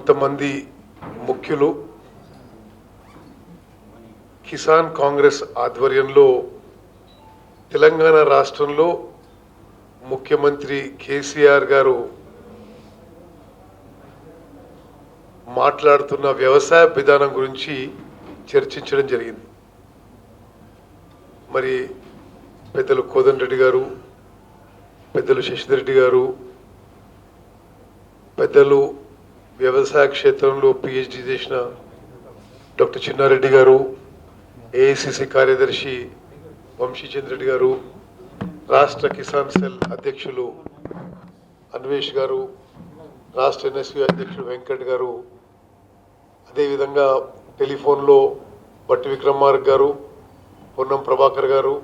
కొంతమంది ముఖ్యులు కిసాన్ కాంగ్రెస్ ఆధ్వర్యంలో తెలంగాణ రాష్ట్రంలో ముఖ్యమంత్రి కేసీఆర్ గారు మాట్లాడుతున్న వ్యవసాయ విధానం గురించి చర్చించడం జరిగింది. మరి పెద్దలు కోదండరెడ్డి గారు, పెద్దలు శశిధర్ గారు, పెద్దలు వ్యవసాయ క్షేత్రంలో పిహెచ్డి చేసిన డాక్టర్ చిన్నారెడ్డి గారు, ఏఐసిసి కార్యదర్శి వంశీచంద్రెడ్డి గారు, రాష్ట్ర కిసాన్ సెల్ అధ్యక్షులు అన్వేష్ గారు, రాష్ట్ర ఎన్ఎస్యు అధ్యక్షుడు వెంకట్ గారు, అదేవిధంగా టెలిఫోన్లో బట్టి విక్రమార్క గారు, పొన్నం ప్రభాకర్ గారు,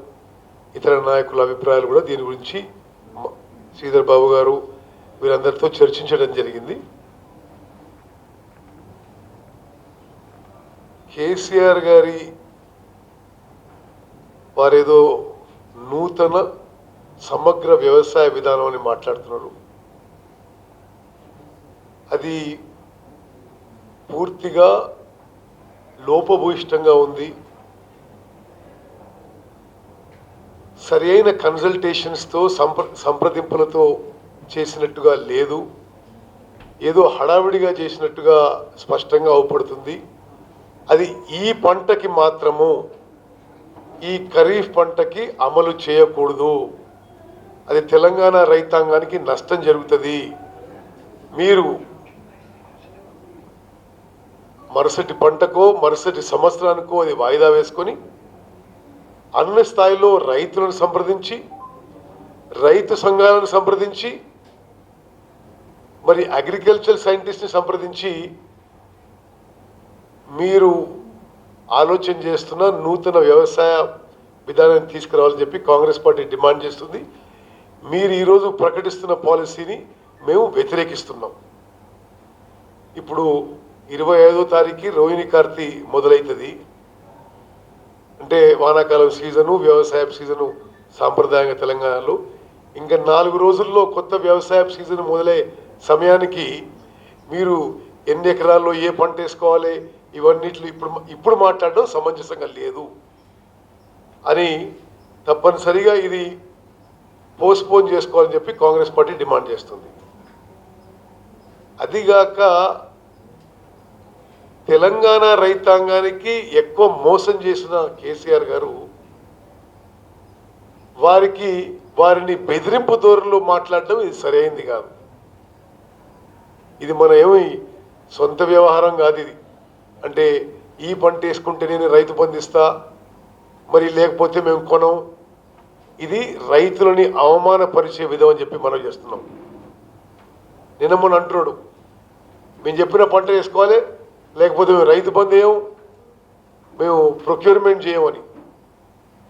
ఇతర నాయకుల అభిప్రాయాలు కూడా దీని గురించి శ్రీధర్ బాబు గారు వీరందరితో చర్చించడం జరిగింది. కేసీఆర్ గారి వారేదో నూతన సమగ్ర వ్యవసాయ విధానం అని మాట్లాడుతున్నారు. అది పూర్తిగా లోపభూయిష్టంగా ఉంది. సరి అయిన కన్సల్టేషన్స్తో సంప్రదింపులతో చేసినట్టుగా లేదు. ఏదో హడావిడిగా చేసినట్టుగా స్పష్టంగా అవుపడుతుంది. అది ఈ పంటకి మాత్రము, ఈ ఖరీఫ్ పంటకి అమలు చేయకూడదు. అది తెలంగాణ రైతాంగానికి నష్టం జరుగుతుంది. మీరు మరుసటి పంటకో మరుసటి సంవత్సరానికో అది వాయిదా వేసుకొని అన్ని స్థాయిలో రైతులను సంప్రదించి, రైతు సంఘాలను సంప్రదించి, మరి అగ్రికల్చర్ సైంటిస్ట్ని సంప్రదించి మీరు ఆలోచన చేస్తున్న నూతన వ్యవసాయ విధానాన్ని తీసుకురావాలని చెప్పి కాంగ్రెస్ పార్టీ డిమాండ్ చేస్తుంది. మీరు ఈరోజు ప్రకటిస్తున్న పాలసీని మేము వ్యతిరేకిస్తున్నాం. ఇప్పుడు 25వ తారీఖు రోహిణి కార్తీ మొదలవుతుంది. అంటే వానాకాలం సీజను, వ్యవసాయ సీజను సాంప్రదాయంగా తెలంగాణలో. ఇంకా 4 రోజుల్లో కొత్త వ్యవసాయ సీజన్ మొదలయ్యే సమయానికి మీరు ఎన్ని ఎకరాల్లో ఏ పంట వేసుకోవాలి ఇవన్నిట్లు ఇప్పుడు మాట్లాడడం సమంజసంగా లేదు అని తప్పనిసరిగా ఇది పోస్ట్పోన్ చేసుకోవాలని చెప్పి కాంగ్రెస్ పార్టీ డిమాండ్ చేస్తుంది. అదిగాక తెలంగాణ రైతాంగానికి ఎక్కువ మోసం చేసిన కేసీఆర్ గారు వారిని బెదిరింపు ధోరణిలో మాట్లాడడం ఇది సరైంది కాదు. ఇది మన ఏమి సొంత వ్యవహారం కాదు. ఇది అంటే ఈ పంట వేసుకుంటే నేను రైతు బంధిస్తా, మరి లేకపోతే మేము కొనం. ఇది రైతులని అవమానపరిచే విధం అని చెప్పి మనం చేస్తున్నాం. నిన్న మొన్న అంటున్నాడు, మేము చెప్పిన పంట వేసుకోవాలి, లేకపోతే మేము రైతు బంధు వేయం, మేము ప్రొక్యూర్మెంట్ చేయమని.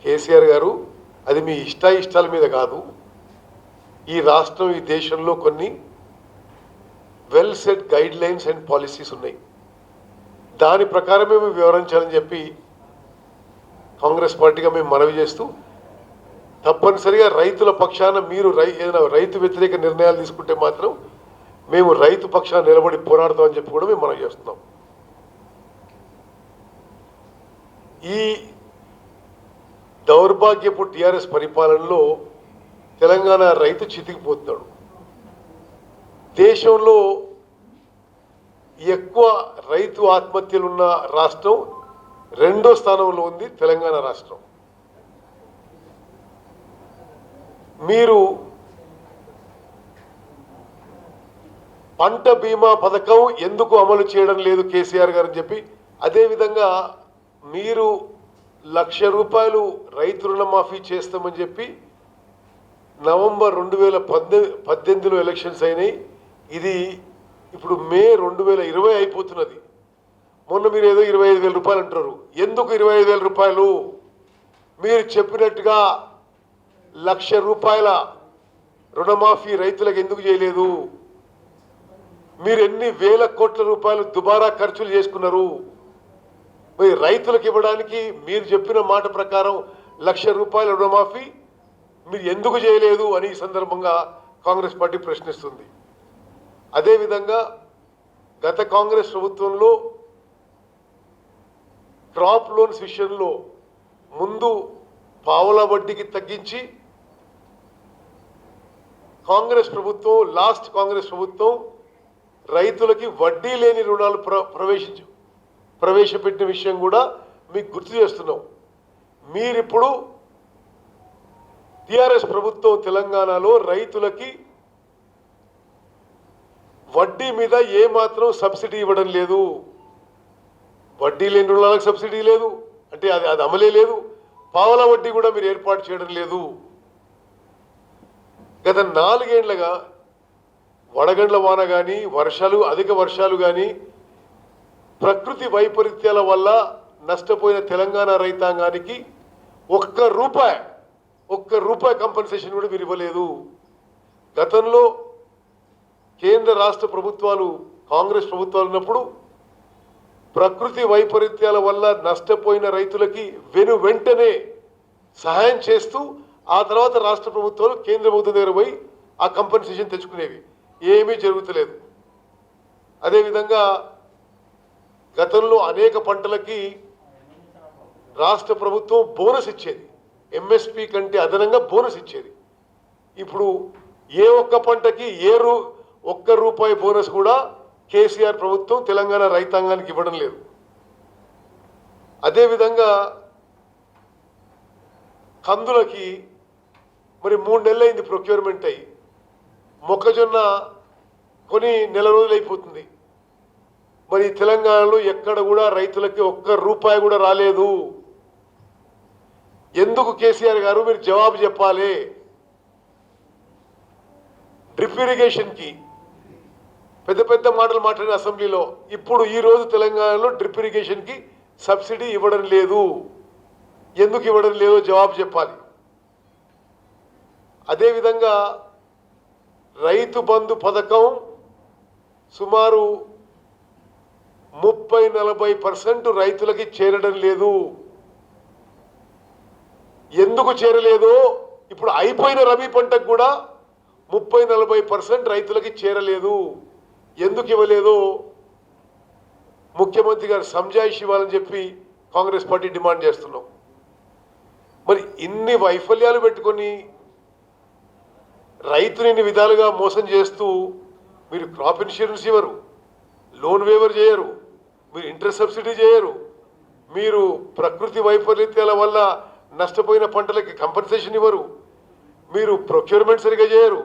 కేసీఆర్ గారు, అది మీ ఇష్టాల మీద కాదు. ఈ రాష్ట్రం, ఈ దేశంలో కొన్ని well set guide lines and policies ఉన్నాయి. దాని ప్రకారమే మేము వివరించాలని చెప్పి కాంగ్రెస్ పార్టీగా మేము మనవి చేస్తూ, తప్పనిసరిగా రైతుల పక్షాన మీరు ఏదైనా రైతు వ్యతిరేక నిర్ణయాలు తీసుకుంటే మాత్రం మేము రైతు పక్షాన నిలబడి పోరాడతామని చెప్పి కూడా మేము మనవి చేస్తున్నాం. ఈ దౌర్భాగ్యపు టీఆర్ఎస్ పరిపాలనలో తెలంగాణ రైతు చితికిపోతున్నాడు. దేశంలో ఎక్కువ రైతు ఆత్మహత్యలున్న రాష్ట్రం 2వ స్థానంలో ఉంది తెలంగాణ రాష్ట్రం. మీరు పంట బీమా పథకం ఎందుకు అమలు చేయడం లేదు కేసీఆర్ గారు అని చెప్పి, అదేవిధంగా మీరు ₹1,00,000 రైతు రుణమాఫీ చేస్తామని చెప్పి నవంబర్ 2018లో ఎలక్షన్స్ అయినాయి. ఇది ఇప్పుడు మే 2020 అయిపోతున్నది. మొన్న మీరు ఏదో ₹25,000 అంటారు. ఎందుకు ₹25,000? మీరు చెప్పినట్టుగా ₹1,00,000 రుణమాఫీ రైతులకు ఎందుకు చేయలేదు? మీరు ఎన్ని వేల కోట్ల రూపాయలు దుబారా ఖర్చులు చేసుకున్నారు? మరి రైతులకు ఇవ్వడానికి మీరు చెప్పిన మాట ప్రకారం ₹1,00,000 రుణమాఫీ మీరు ఎందుకు చేయలేదు అని ఈ సందర్భంగా కాంగ్రెస్ పార్టీ ప్రశ్నిస్తుంది. అదేవిధంగా గత కాంగ్రెస్ ప్రభుత్వంలో క్రాప్ లోన్స్ విషయంలో ముందు పావుల వడ్డీకి తగ్గించి కాంగ్రెస్ ప్రభుత్వం రైతులకి వడ్డీ లేని రుణాలు ప్రవేశపెట్టిన విషయం కూడా మీకు గుర్తు చేస్తున్నాం. మీరిప్పుడు టిఆర్ఎస్ ప్రభుత్వం తెలంగాణలో రైతులకి వడ్డీ మీద ఏమాత్రం సబ్సిడీ ఇవ్వడం లేదు. వడ్డీ లేని రుణాలకు సబ్సిడీ లేదు, అంటే అది అమలే లేదు. పావలా వడ్డీ కూడా మీరు ఏర్పాటు చేయడం లేదు. గత 4 ఏళ్లుగా వడగండ్ల వాన కానీ అధిక వర్షాలు కానీ ప్రకృతి వైపరీత్యాల వల్ల నష్టపోయిన తెలంగాణ రైతాంగానికి ఒక్క రూపాయి కంపెన్సేషన్ కూడా మీరు ఇవ్వలేదు. గతంలో కేంద్ర రాష్ట్ర ప్రభుత్వాలు కాంగ్రెస్ ప్రభుత్వాలు ఉన్నప్పుడు ప్రకృతి వైపరీత్యాల వల్ల నష్టపోయిన రైతులకి వెంటనే సహాయం చేస్తూ ఆ తర్వాత రాష్ట్ర ప్రభుత్వాలు కేంద్ర ప్రభుత్వం దగ్గర పోయి ఆ కంపెన్సేషన్ తెచ్చుకునేవి. ఏమీ జరుగుతలేదు. అదేవిధంగా గతంలో అనేక పంటలకి రాష్ట్ర ప్రభుత్వం బోనస్ ఇచ్చేది, ఎంఎస్పి కంటే అదనంగా బోనస్ ఇచ్చేది. ఇప్పుడు ఏ ఒక్క పంటకి ఒక్క రూపాయి బోనస్ కూడా కేసీఆర్ ప్రభుత్వం తెలంగాణ రైతాంగానికి ఇవ్వడం లేదు. అదేవిధంగా కందులకి మరి 3 నెలలైంది ప్రొక్యూర్మెంట్ అయ్యి, మొక్కజొన్న కొని నెల రోజులు అయిపోతుంది. మరి తెలంగాణలో ఎక్కడ కూడా రైతులకి ఒక్క రూపాయి కూడా రాలేదు. ఎందుకు కేసీఆర్ గారు మీరు జవాబు చెప్పాలి. డ్రిప్ ఇరిగేషన్కి పెద్ద మాటలు మాట్లాడిన అసెంబ్లీలో, ఇప్పుడు ఈరోజు తెలంగాణలో డ్రిప్ ఇరిగేషన్కి సబ్సిడీ ఇవ్వడం లేదు. ఎందుకు ఇవ్వడం లేదో జవాబు చెప్పాలి. అదేవిధంగా రైతు బంధు పథకం సుమారు 30-40% రైతులకి చేరడం లేదు. ఎందుకు చేరలేదో, ఇప్పుడు అయిపోయిన రబీ పంటకు కూడా 30-40% రైతులకి చేరలేదు. ఎందుకు ఇవ్వలేదో ముఖ్యమంత్రి గారు సంజాయిషి ఇవ్వాలని చెప్పి కాంగ్రెస్ పార్టీ డిమాండ్ చేస్తున్నాం. మరి ఇన్ని వైఫల్యాలు పెట్టుకొని రైతుని ఇన్ని విధాలుగా మోసం చేస్తూ మీరు క్రాప్ ఇన్సూరెన్స్ ఇవ్వరు, లోన్ వేవర్ చేయరు, మీరు ఇంట్రెస్ట్ సబ్సిడీ చేయరు, మీరు ప్రకృతి వైపరీత్యాల వల్ల నష్టపోయిన పంటలకి కంపెన్సేషన్ ఇవ్వరు, మీరు ప్రొక్యూర్మెంట్ సరిగా చేయరు,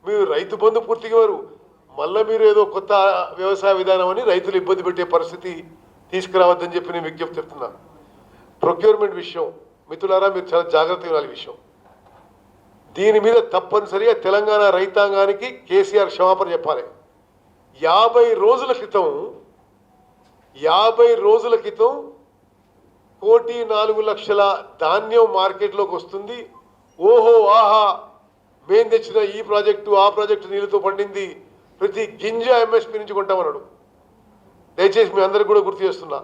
మీరు రైతు బంధు పూర్తిగా ఇవ్వరు. మళ్ళీ మీరు ఏదో కొత్త వ్యవసాయ విధానం అని రైతులు ఇబ్బంది పెట్టే పరిస్థితి తీసుకురావద్దని చెప్పి నేను విజ్ఞప్తి చెప్తున్నాను. ప్రొక్యూర్మెంట్ విషయం మిత్రులారా, మీరు చాలా జాగ్రత్తగా ఉండాలి. విషయం దీని మీద తప్పనిసరిగా తెలంగాణ రైతాంగానికి కేసీఆర్ క్షమాపణ చెప్పాలి. 50 రోజుల క్రితం 1,04,00,000 ధాన్యం మార్కెట్లోకి వస్తుంది. ఓహో ఆహా, మేం తెచ్చిన ఈ ప్రాజెక్టు ఆ ప్రాజెక్టు నీళ్ళతో పండింది, ప్రతి గింజ ఎంఎస్పి నుంచి కొంటామన్నాడు. దయచేసి మీ అందరికి కూడా గుర్తు చేస్తున్నా,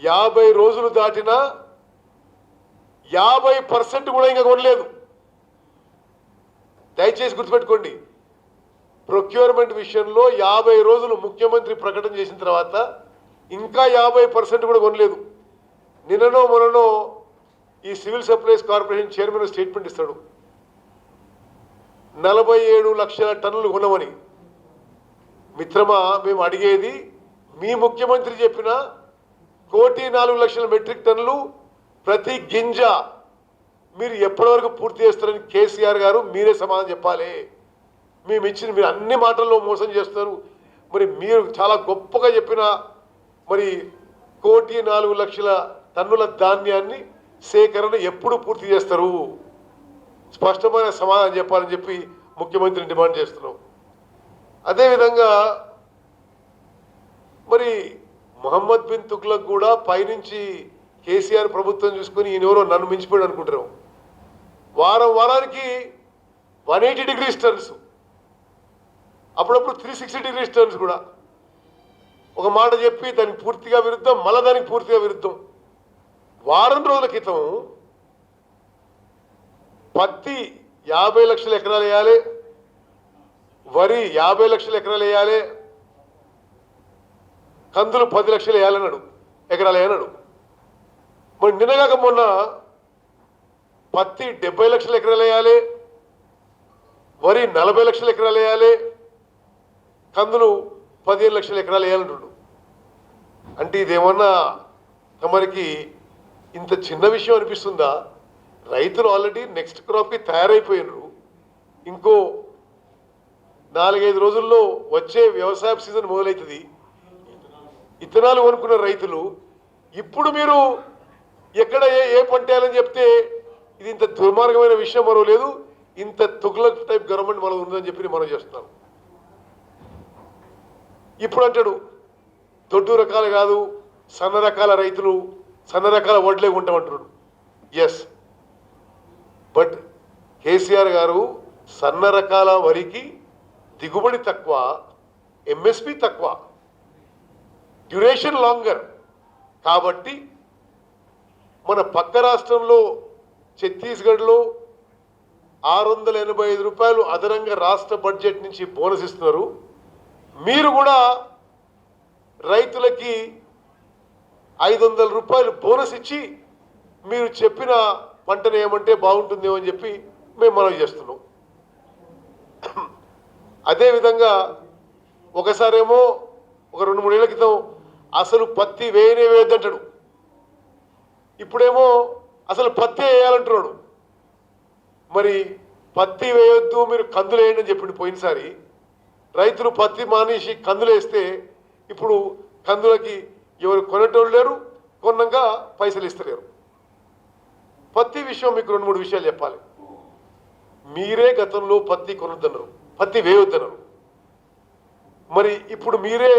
50 రోజులు దాటినా 50% కూడా ఇంకా కొనలేదు. దయచేసి గుర్తుపెట్టుకోండి, ప్రొక్యూర్మెంట్ విషయంలో 50 రోజులు ముఖ్యమంత్రి ప్రకటన చేసిన తర్వాత ఇంకా 50% కూడా కొనలేదు. నిన్ననో మొన్ననో ఈ civil supplies corporation chairman statement ఇస్తాడు, 47 లక్షల టన్నులు కొనమని. మిత్రమా, మేము అడిగేది మీ ముఖ్యమంత్రి చెప్పిన 1,04,00,000 మెట్రిక్ టన్నులు ప్రతి గింజ మీరు ఎప్పటి వరకు పూర్తి చేస్తారని కేసీఆర్ గారు మీరే సమాధానం చెప్పాలి. మేము ఇచ్చిన మీరు అన్ని మాటల్లో మోసం చేస్తారు. మరి మీరు చాలా గొప్పగా చెప్పిన మరి 1,04,00,000 టన్నుల ధాన్యాన్ని సేకరణ ఎప్పుడు పూర్తి చేస్తారు, స్పష్టమైన సమాధానం చెప్పాలని చెప్పి ముఖ్యమంత్రిని డిమాండ్ చేస్తున్నాం. అదేవిధంగా మరి మొహమ్మద్ బిన్ తుగ్లక్ కూడా పైనుంచి కేసీఆర్ ప్రభుత్వం చూసుకొని ఈయనెవరో నన్ను మించిపోయాడు అనుకుంటున్నాం. వారానికి 180 డిగ్రీస్ టర్న్స్, అప్పుడప్పుడు 360 డిగ్రీస్ టర్న్స్ కూడా ఒక మాట చెప్పి దానికి పూర్తిగా విరుద్ధం, మళ్ళీ దానికి పూర్తిగా విరుద్ధం. వారం రోజుల క్రితం పత్తి 50 లక్షల ఎకరాలు వేయాలి, వరి 50 లక్షల ఎకరాలు వేయాలి, కందులు 10 లక్షలు వేయాలన్నాడు, ఎకరాలు వేయన్నాడు. మరి నిన్నగాక మొన్న పత్తి 70 లక్షల ఎకరాలు వేయాలి, వరి 40 లక్షల ఎకరాలు వేయాలి, కందులు 15 లక్షల ఎకరాలు వేయాలంటున్నాడు. అంటే ఇదేమన్నా తమరికి ఇంత చిన్న విషయం అనిపిస్తుందా? రైతులు ఆల్రెడీ నెక్స్ట్ క్రాప్కి తయారైపోయినారు. ఇంకో 4-5 రోజుల్లో వచ్చే వ్యవసాయ సీజన్ మొదలవుతుంది. ఇత్తనాలు కొనుక్కున్న రైతులు ఇప్పుడు మీరు ఎక్కడ ఏ పంట వేయాలని చెప్తే ఇది ఇంత దుర్మార్గమైన విషయం మరో లేదు. ఇంత తుగ్లక్ టైప్ గవర్నమెంట్ మనం ఉందని చెప్పి మనం చేస్తున్నాం. ఇప్పుడు అంటాడు దొడ్డు రకాలు కాదు, సన్న రకాల రైతులు సన్న రకాల వడ్లే ఉంటామంటున్నాడు. ఎస్, బట్ కేసీఆర్ గారు సన్న రకాల వరికి దిగుబడి తక్కువ, ఎంఎస్పి తక్కువ, డ్యూరేషన్ లాంగర్. కాబట్టి మన పక్క రాష్ట్రంలో ఛత్తీస్గఢ్లో 685 రూపాయలు అదనంగా రాష్ట్ర బడ్జెట్ నుంచి బోనస్ ఇస్తున్నారు. మీరు కూడా రైతులకి 500 రూపాయలు బోనస్ ఇచ్చి మీరు చెప్పిన పంటను ఏమంటే బాగుంటుందేమో అని చెప్పి మేము మనవి చేస్తున్నాం. అదేవిధంగా ఒకసారేమో ఒక 2-3 ఏళ్ల క్రితం అసలు పత్తి వేయొద్దంటాడు, ఇప్పుడేమో అసలు పత్తి వేయాలంటున్నాడు. మరి పత్తి వేయొద్దు, మీరు కందులు వేయండి అని చెప్పిండు పోయినసారి. రైతులు పత్తి మానేసి కందులు వేస్తే ఇప్పుడు కందులకి ఎవరు కొనేటోళ్ళు లేరు, కొన్నాక పైసలు ఇస్తలేరు. పత్తి విషయం మీకు 2-3 విషయాలు చెప్పాలి. మీరే గతంలో పత్తి కొనొద్దన్నారు, పత్తి వేయొద్దన్నారు. మరి ఇప్పుడు మీరే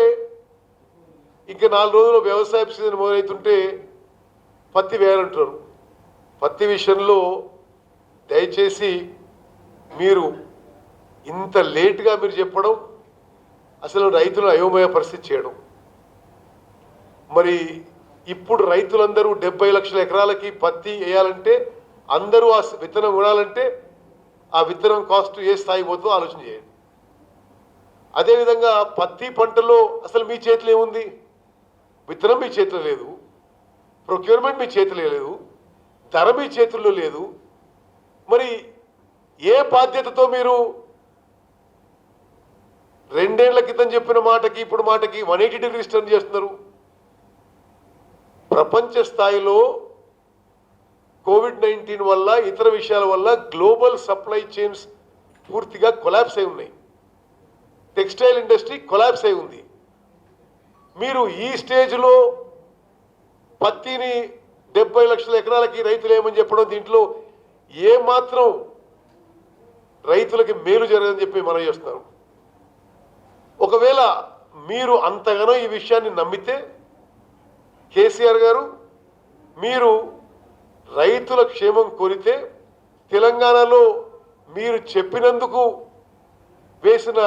ఇంకా 4 రోజుల్లో వ్యవసాయ సీజన్ మొదలవుతుంటే పత్తి వేయాలంటున్నారు. పత్తి విషయంలో దయచేసి మీరు ఇంత లేట్గా మీరు చెప్పడం, అసలు రైతులు అయోమయ పరిస్థితి చేయడం. మరి ఇప్పుడు రైతులందరూ 70 లక్షల ఎకరాలకి పత్తి వేయాలంటే, అందరూ ఆ విత్తనం కొనాలంటే ఆ విత్తనం కాస్ట్ ఏ స్థాయికి పోతుందో ఆలోచన చేయండి. అదేవిధంగా పత్తి పంటలో అసలు మీ చేతిలో ఏముంది? విత్తనం మీ చేతిలో లేదు, ప్రొక్యూర్మెంట్ మీ చేతిలో లేదు, ధర మీ చేతుల్లో లేదు. మరి ఏ బాధ్యతతో మీరు 2 ఏళ్ల క్రితం చెప్పిన మాటకి ఇప్పుడు మాటకి 180 డిగ్రీస్ టర్న్ చేస్తున్నారు? ప్రపంచ స్థాయిలో కోవిడ్-19 వల్ల ఇతర విషయాల వల్ల గ్లోబల్ సప్లై చైన్స్ పూర్తిగా కొలాప్స్ అయి ఉన్నాయి. టెక్స్టైల్ ఇండస్ట్రీ కొలాప్స్ అయి ఉంది. మీరు ఈ స్టేజ్లో పత్తిని 70 లక్షల ఎకరాలకి రైతులు ఏమని చెప్పడం, దీంట్లో ఏమాత్రం రైతులకి మేలు జరగదని చెప్పి మనం చేస్తున్నారు. ఒకవేళ మీరు అంతగానో ఈ విషయాన్ని నమ్మితే కేసీఆర్ గారు, మీరు రైతుల క్షేమం కోరితే తెలంగాణలో మీరు చెప్పినందుకు వేసిన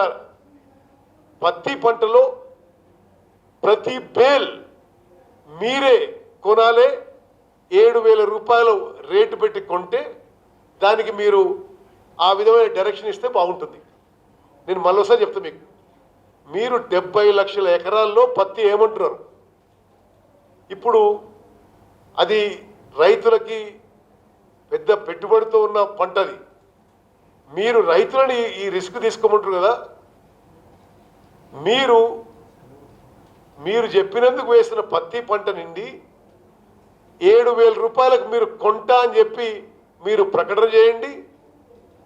పత్తి పంటలో ప్రతి బేల్ మీరే కొనాలే, 7,000 రూపాయలు రేటు పెట్టి కొంటే దానికి మీరు ఆ విధమైన డైరెక్షన్ ఇస్తే బాగుంటుంది. నేను మళ్ళీసారి చెప్తా మీకు, మీరు 70 లక్షల ఎకరాల్లో పత్తి ఏమంటున్నారు? ఇప్పుడు అది రైతులకి పెద్ద పెట్టుబడితో ఉన్న పంటది. మీరు రైతులని ఈ రిస్క్ తీసుకోమంటారు కదా. మీరు చెప్పినందుకు వేసిన పత్తి పంట నుండి 7,000 రూపాయలకు మీరు కొంటా అని చెప్పి మీరు ప్రకటన చేయండి.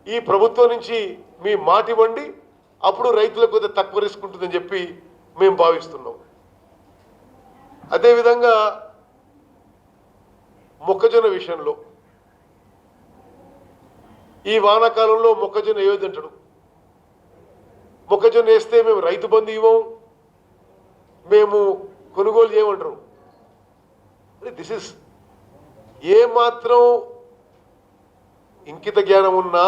ఈ ప్రభుత్వం నుంచి మీ మాట ఇవ్వండి, అప్పుడు రైతులకు కొద్దిగా తక్కువ రిస్క్ ఉంటుందని చెప్పి మేము భావిస్తున్నాం. అదేవిధంగా మొక్కజొన్న విషయంలో ఈ వానాకాలంలో మొక్కజొన్న వేయొద్దంటాడు. మొక్కజొన్న వేస్తే మేము రైతు బంధు ఇవ్వం, మేము కొనుగోలు చేయమంటారు. దిస్ ఇస్ ఏమాత్రం ఇంకిత జ్ఞానం ఉన్నా,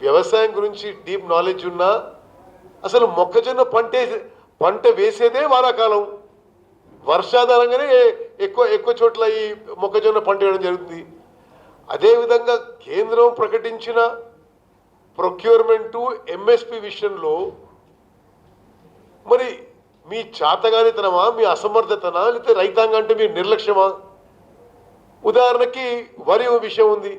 వ్యవసాయం గురించి డీప్ నాలెడ్జ్ ఉన్నా, అసలు మొక్కజొన్న పంట వేసేదే వానాకాలం, వర్షాధారంగానే ఎక్కువ చోట్ల ఈ మొక్కజొన్న పంట వేయడం జరుగుతుంది. అదేవిధంగా కేంద్రం ప్రకటించిన ప్రొక్యూర్మెంటు ఎంఎస్పి విషయంలో మరి మీ చాతగానితనమా, మీ అసమర్థతనా, లేకపోతే రైతాంగం అంటే మీ నిర్లక్ష్యమా? ఉదాహరణకి వరి విషయం ఉంది.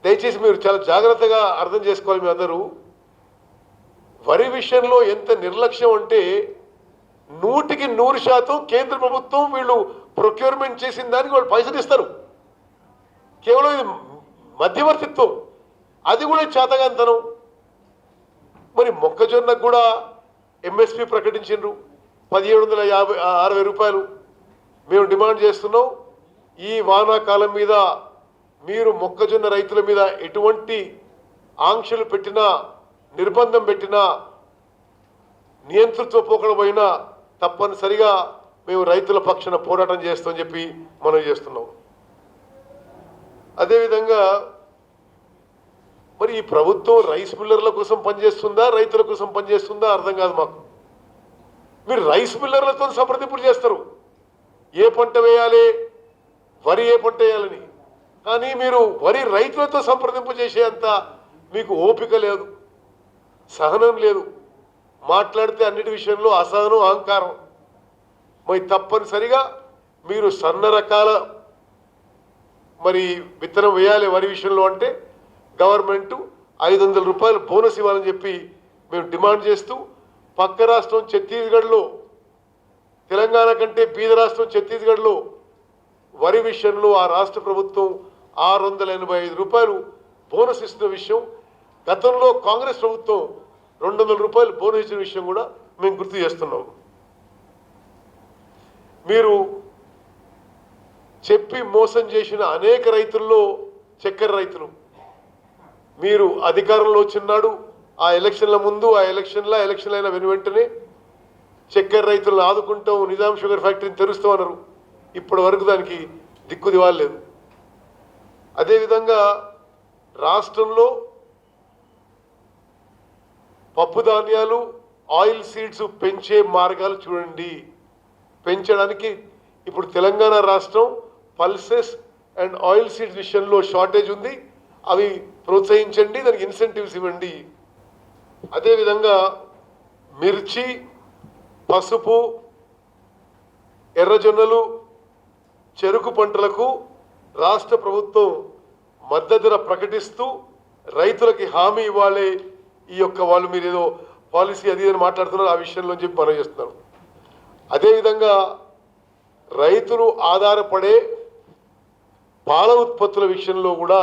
దయచేసి మీరు చాలా జాగ్రత్తగా అర్థం చేసుకోవాలి. మీ అందరూ వరి విషయంలో ఎంత నిర్లక్ష్యం అంటే 100% కేంద్ర ప్రభుత్వం వీళ్ళు ప్రొక్యూర్మెంట్ చేసిన దానికి వాళ్ళు పైసలు ఇస్తారు. కేవలం ఇది మధ్యవర్తిత్వం, అది కూడా చేతగాంతనం. మరి మొక్కజొన్నకు కూడా ఎంఎస్పి ప్రకటించారు 1760 రూపాయలు. మేము డిమాండ్ చేస్తున్నాం, ఈ వానాకాలం మీద మీరు మొక్కజొన్న రైతుల మీద ఎటువంటి ఆంక్షలు పెట్టినా, నిర్బంధం పెట్టినా, నియంతృత్వ పోకడ పోయినా తప్పనిసరిగా మేము రైతుల పక్షాన పోరాటం చేస్తామని చెప్పి మనం చేస్తున్నాం. అదేవిధంగా మరి ఈ ప్రభుత్వం రైస్ మిల్లర్ల కోసం పనిచేస్తుందా, రైతుల కోసం పనిచేస్తుందా అర్థం కాదు మాకు. మీరు రైస్ మిల్లర్లతో సంప్రదింపులు చేస్తారు, ఏ పంట వేయాలి, వరి ఏ పంట వేయాలని. కానీ మీరు వరి రైతులతో సంప్రదింపు చేసేంత మీకు ఓపిక లేదు, సహనం లేదు. మాట్లాడితే అన్నిటి విషయంలో అసహనం, అహంకారం. మరి తప్పనిసరిగా మీరు సన్న రకాల మరి విత్తనం వేయాలి వరి విషయంలో అంటే గవర్నమెంట్ 500 రూపాయలు బోనస్ ఇవ్వాలని చెప్పి మేము డిమాండ్ చేస్తూ, పక్క రాష్ట్రం ఛత్తీస్గఢ్లో, తెలంగాణ కంటే బీద రాష్ట్రం ఛత్తీస్గఢ్లో వరి విషయంలో ఆ రాష్ట్ర ప్రభుత్వం 685 రూపాయలు బోనస్ ఇస్తున్న విషయం, గతంలో కాంగ్రెస్ ప్రభుత్వం 200 రూపాయలు బోనస్ ఇచ్చిన విషయం కూడా మేము గుర్తు చేస్తున్నాం. మీరు చెప్పి మోసం చేసిన అనేక రైతుల్లో చక్కెర రైతులు, మీరు అధికారంలో వచ్చినాడు ఆ ఎలక్షన్ల ముందు, ఆ ఎలక్షన్ అయిన వెంటనే చక్కెర రైతులను ఆదుకుంటాం, నిజాం షుగర్ ఫ్యాక్టరీని తెరుస్తామన్నారు. ఇప్పటి వరకు దానికి దిక్కు దివాలేదు. అదేవిధంగా రాష్ట్రంలో పప్పు ధాన్యాలు, ఆయిల్ సీడ్స్ పెంచే మార్గాలు చూడండి. పెంచడానికి ఇప్పుడు తెలంగాణ రాష్ట్రం పల్సెస్ అండ్ ఆయిల్ సీడ్స్ విషయంలో షార్టేజ్ ఉంది, అవి ప్రోత్సహించండి, దానికి ఇన్సెంటివ్స్ ఇవ్వండి. అదేవిధంగా మిర్చి, పసుపు, ఎర్రజొన్నలు, చెరుకు పంటలకు రాష్ట్ర ప్రభుత్వం మద్దతు ధర ప్రకటిస్తూ రైతులకి హామీ ఇవ్వాలి. ఈ యొక్క వాళ్ళు మీరు ఏదో పాలసీ అది అని మాట్లాడుతున్నారు, ఆ విషయంలో చెప్పి మనం చేస్తున్నాం. అదేవిధంగా రైతులు ఆధారపడే పాల ఉత్పత్తుల విషయంలో కూడా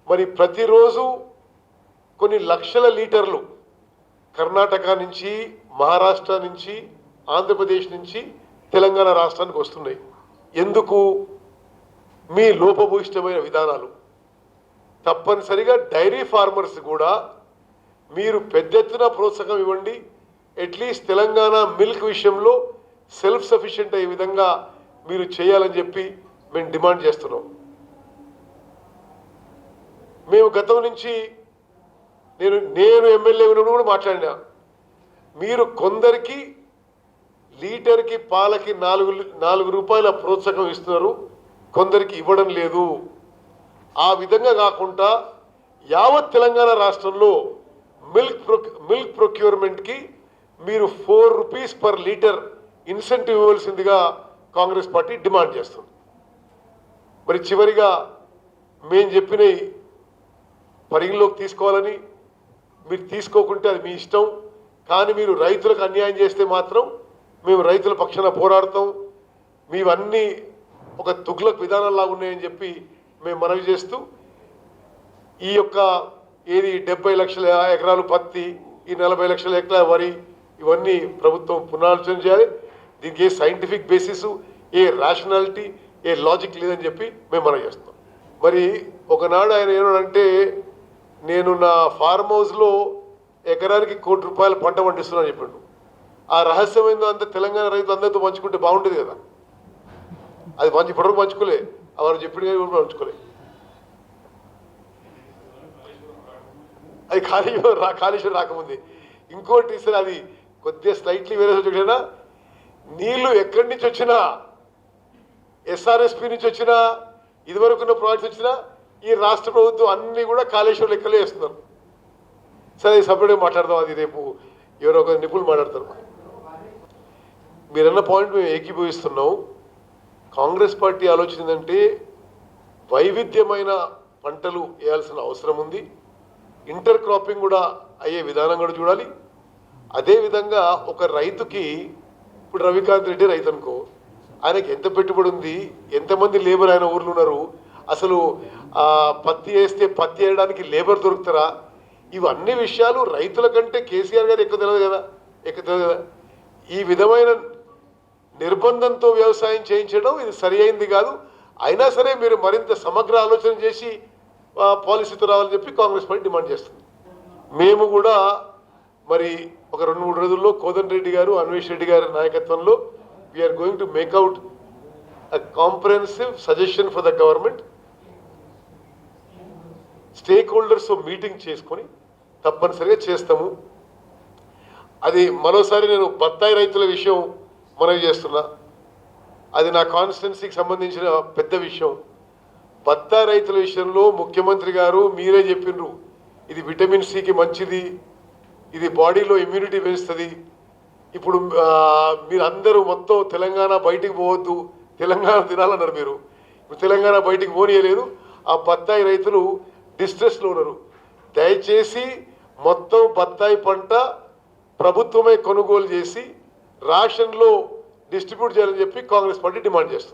మరి ప్రతిరోజు కొన్ని లక్షల లీటర్లు కర్ణాటక నుంచి, మహారాష్ట్ర నుంచి, ఆంధ్రప్రదేశ్ నుంచి తెలంగాణ రాష్ట్రానికి వస్తున్నాయి. ఎందుకు? మీ లోపభూయిష్టమైన విధానాలు. తప్పనిసరిగా డైరీ ఫార్మర్స్ కూడా మీరు పెద్ద ఎత్తున ప్రోత్సాహం ఇవ్వండి. అట్లీస్ట్ తెలంగాణ మిల్క్ విషయంలో సెల్ఫ్ సఫిషియెంట్ అయ్యే విధంగా మీరు చేయాలని చెప్పి మేము డిమాండ్ చేస్తున్నాం. మేము గతం నుంచి నేను ఎమ్మెల్యే ఉన్నప్పుడు కూడా మాట్లాడినా, మీరు కొందరికి లీటర్కి పాలకి 4 రూపాయల ప్రోత్సాహం ఇస్తున్నారు, కొందరికి ఇవ్వడం లేదు. ఆ విధంగా కాకుండా యావత్ తెలంగాణ రాష్ట్రంలో మిల్క్ ప్రొక్యూర్మెంట్కి మీరు 4 రూపీస్ పర్ లీటర్ ఇన్సెంటివ్ ఇవ్వాల్సిందిగా కాంగ్రెస్ పార్టీ డిమాండ్ చేస్తుంది. మరి చివరిగా మేము చెప్పినవి పరిగణలోకి తీసుకోవాలని, మీరు తీసుకోకుంటే అది మీ ఇష్టం. కానీ మీరు రైతులకు అన్యాయం చేస్తే మాత్రం మేము రైతుల పక్షాన పోరాడతాం. మీవన్నీ ఒక తుగ్లక్ విధానాల్లాగా ఉన్నాయని చెప్పి మేము మనవి చేస్తూ, ఈ యొక్క 70 లక్షల ఎకరాలు పత్తి, ఈ 40 లక్షల ఎకరాల వరి, ఇవన్నీ ప్రభుత్వం పునరాలోచన చేయాలి. దీనికి ఏ సైంటిఫిక్ బేసిస్, ఏ రేషనాలిటీ, ఏ లాజిక్ లేదని చెప్పి మేము మనవి చేస్తాం. మరి ఒకనాడు ఆయన ఏమంటే, నేను నా ఫార్మ్ హౌస్లో ఎకరానికి 1 కోటి రూపాయల పంట పండిస్తున్నాను చెప్పాడు. ఆ రహస్యం ఏందో అంతా తెలంగాణ రైతులు అందరితో పంచుకుంటే బాగుంటుంది కదా. అది ఇప్పటివరకు పంచుకోలే, వారు చెప్పిన పంచుకోలే. అది కాళేశ్వరం రాకముందే. ఇంకోటి సరే, అది కొద్దిగా స్లైట్లీ వేరే చూసినా, నీళ్లు ఎక్కడి నుంచి వచ్చినా, ఎస్ఆర్ఎస్పి నుంచి వచ్చినా, ఇదివరకున్న ప్రాజెక్ట్స్ వచ్చినా, ఈ రాష్ట్ర ప్రభుత్వం అన్నీ కూడా కాళేశ్వరం లెక్కలే వేస్తున్నారు. సరే సపరేట్గా మాట్లాడదాం, అది రేపు ఎవరో ఒక నిపుణులు మాట్లాడతారు. మీరన్న పాయింట్ మేము ఏకీభవిస్తున్నాం. కాంగ్రెస్ పార్టీ ఆలోచన ఏంటంటే వైవిధ్యమైన పంటలు వేయాల్సిన అవసరం ఉంది. ఇంటర్ క్రాపింగ్ కూడా అయ్యే విధానం కూడా చూడాలి. అదేవిధంగా ఒక రైతుకి ఇప్పుడు రవికాంత్ రెడ్డి రైతు అనుకో, ఆయనకి ఎంత పెట్టుబడి ఉంది, ఎంతమంది లేబర్ ఆయన ఊర్లో ఉన్నారు, అసలు పత్తి వేస్తే పత్తి వేయడానికి లేబర్ దొరుకుతారా, ఇవన్నీ విషయాలు రైతుల కంటే కేసీఆర్ గారు ఎక్కువ తెలియదు కదా. ఈ విధమైన నిర్బంధంతో వ్యవసాయం చేయించడం ఇది సరి అయింది కాదు. అయినా సరే మీరు మరింత సమగ్ర ఆలోచన చేసి పాలసీతో రావాలని చెప్పి కాంగ్రెస్ పార్టీ డిమాండ్ చేస్తుంది. మేము కూడా మరి ఒక 2-3 రోజుల్లో కోదండ రెడ్డి గారు, అన్వేష్ రెడ్డి గారి నాయకత్వంలో we are going to make out a comprehensive suggestion for the government. Stakeholders meeting చేసుకొని తప్పనిసరిగా చేస్తాము. అది మరోసారి నేను బత్తాయి రైతుల విషయం మనవి చేస్తున్నా. అది నా కాన్స్టిట్యున్సీకి సంబంధించిన పెద్ద విషయం. బత్తాయి రైతుల విషయంలో ముఖ్యమంత్రి గారు మీరే చెప్పినారు, ఇది విటమిన్ సికి మంచిది, ఇది బాడీలో ఇమ్యూనిటీ పెంచుతుంది. ఇప్పుడు మీరు అందరూ మొత్తం తెలంగాణ బయటికి పోవద్దు, తెలంగాణ తినాలన్నారు. మీరు ఇప్పుడు తెలంగాణ బయటికి పోనీయలేదు. ఆ బత్తాయి రైతులు డిస్ట్రెస్లో ఉన్నారు. దయచేసి మొత్తం బత్తాయి పంట ప్రభుత్వమే కొనుగోలు చేసి రాషన్లో డిస్ట్రిబ్యూట్ చేయాలని చెప్పి కాంగ్రెస్ పార్టీ డిమాండ్ చేస్తుంది.